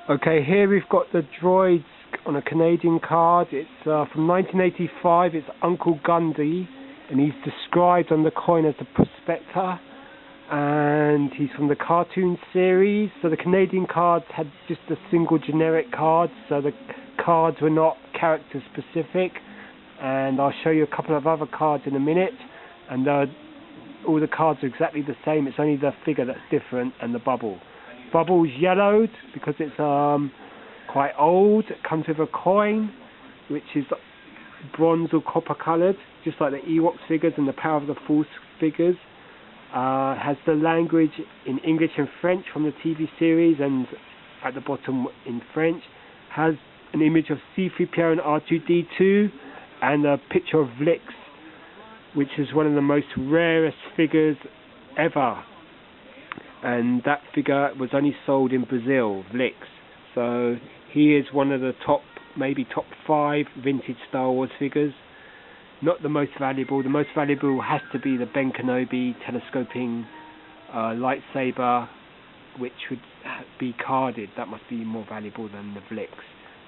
Okay, here we've got the Droids on a Canadian card. It's from 1985. It's UNCLE.GUNDY, and he's described on the coin as a prospector, and he's from the cartoon series. So the Canadian cards had just a single generic card, so the cards were not character specific. And I'll show you a couple of other cards in a minute, and all the cards are exactly the same. It's only the figure that's different and the bubble. Bubble's yellowed because it's quite old. It comes with a coin which is bronze or copper coloured, just like the Ewoks figures and the Power of the Force figures. Has the language in English and French from the TV series, and at the bottom in French. Has an image of C-3PO and R2-D2 and a picture of Vlix, which is one of the most rarest figures ever. And that figure was only sold in Brazil, Vlix. So he is one of the maybe top 5 vintage Star Wars figures. Not the most valuable. The most valuable has to be the Ben Kenobi telescoping lightsaber, which would be carded. That must be more valuable than the Vlix.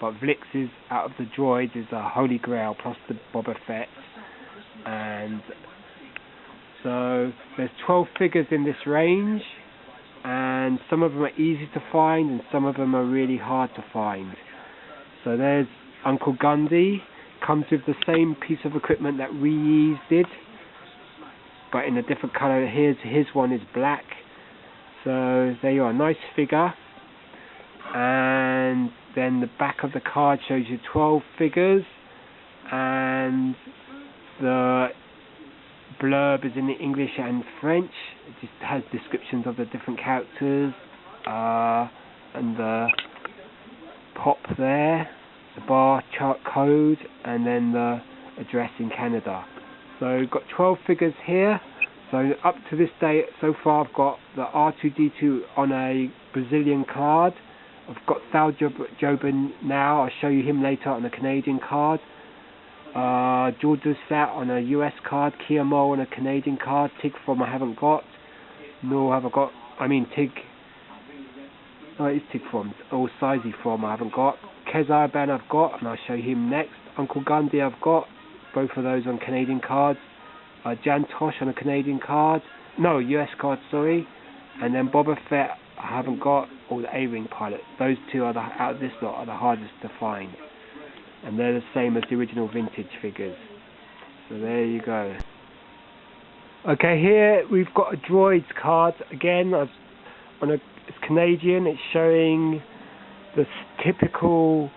But Vlix is, out of the Droids, is a holy grail, plus the Boba Fett. And so there's 12 figures in this range, and some of them are easy to find and some of them are really hard to find. So there's UNCLE.GUNDY. Comes with the same piece of equipment that Reuse did, but in a different colour. His one is black. So there you are, nice figure. And then the back of the card shows you 12 figures, and the blurb is in the English and French. It just has descriptions of the different characters and the pop there, the bar chart code, and then the address in Canada. So we've got 12 figures here. So up to this day, so far, I've got the R2-D2 on a Brazilian card. I've got Thal Jobin now. I'll show you him later on a Canadian card. George Dusat on a US card. Kia Mo on a Canadian card. Tig From I haven't got. Nor have I got. Tig. No, it is Tig From. Or Sizey From I haven't got. Kez Iban I've got, and I'll show him next. UNCLE.GUNDY I've got. Both of those on Canadian cards. Jan Tosh on a Canadian card. No, US card, sorry. And then Boba Fett I haven't got, or the A-Wing pilot. Those two are out of this lot are the hardest to find. And they're the same as the original vintage figures. So there you go. Okay, here we've got a Droids card again. It's Canadian. It's showing the typical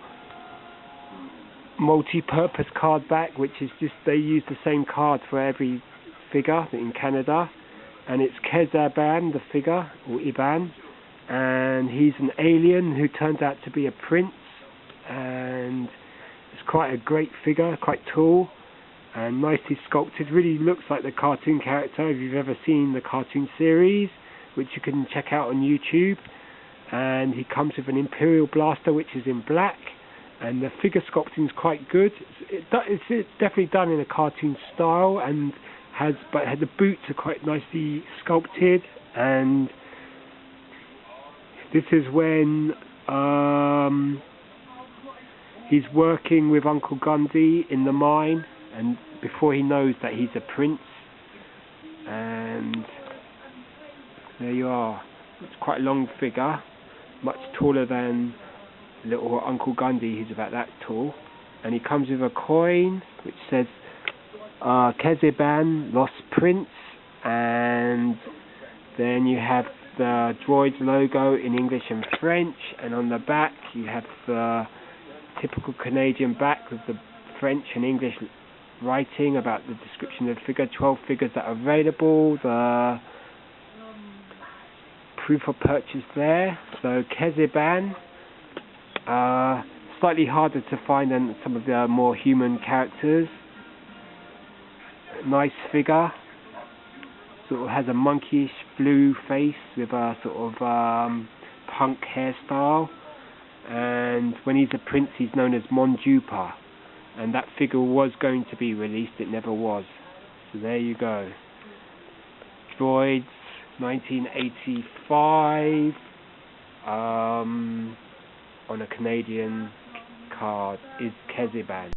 multi-purpose card back, which is just they use the same card for every figure in Canada. And it's Kez Iban, the figure, or Iban. And he's an alien who turns out to be a prince, and it's quite a great figure, quite tall and nicely sculpted. Really looks like the cartoon character if you've ever seen the cartoon series, which you can check out on YouTube. And he comes with an Imperial blaster, which is in black, and the figure sculpting is quite good. It's definitely done in a cartoon style, and the boots are quite nicely sculpted. And this is when he's working with UNCLE.GUNDY in the mine, and before he knows that he's a prince. And there you are. It's quite a long figure, much taller than little UNCLE.GUNDY. He's about that tall. And he comes with a coin which says Kez Iban, Lost Prince. And then you have the Droids logo in English and French, and on the back you have the typical Canadian back with the French and English writing about the description of the figure. 12 figures that are available, the proof of purchase there. So Kez Iban, slightly harder to find than some of the more human characters. Nice figure. Sort of has a monkeyish blue face with a sort of punk hairstyle, and when he's a prince he's known as Monjupa, and that figure was going to be released, it never was. So there you go. Droids 1985. on a Canadian card is Kez Iban.